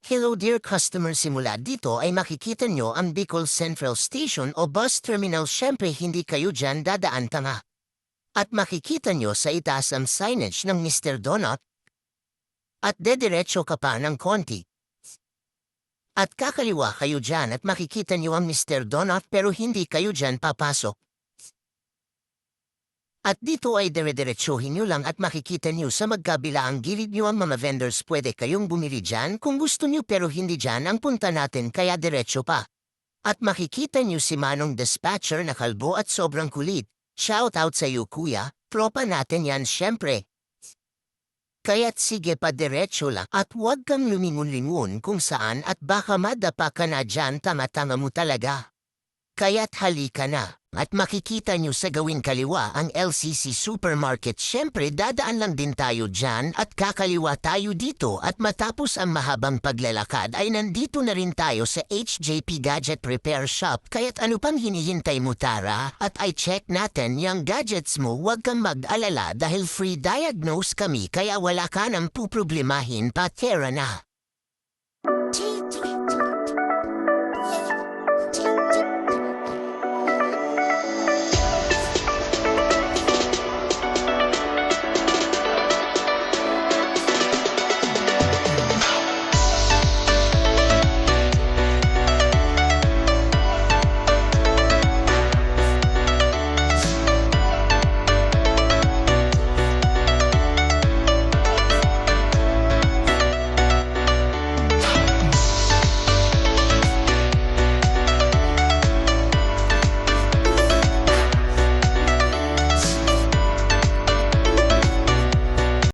Hello dear customer, simula dito ay makikita nyo ang Bicol Central Station o bus terminal. Syempre hindi kayo dyan dadaan tanga. At makikita nyo sa itaas ang signage ng Mr. Donut. At dediretso ka pa ng konti. At kakaliwa kayo dyan at makikita nyo ang Mr. Donut pero hindi kayo dyan papasok. At dito ay dire-diretsuhin nyo lang at makikita nyo sa magkabila ang gilid nyo ang mga vendors. Pwede kayong bumili dyan kung gusto nyo pero hindi dyan ang punta natin kaya diretso pa. At makikita nyo si Manong Dispatcher na kalbo at sobrang kulit. Shout out sa iyo kuya, tropa natin yan syempre. Kaya't sige pa diretso lang at huwag kang lumingon-lingon kung saan at baka madapa ka na dyan, tama-tama mo talaga. Kaya't halika na. At makikita nyo sa gawing kaliwa ang LCC Supermarket. Syempre dadaan lang din tayo dyan at kakaliwa tayo dito at matapos ang mahabang paglalakad ay nandito na rin tayo sa HJP Gadget Repair Shop. Kaya't ano pang hinihintay mo tara at ay check natin yung gadgets mo. Huwag kang mag-alala dahil free diagnose kami kaya wala ka nang puproblemahin pa. Tara na.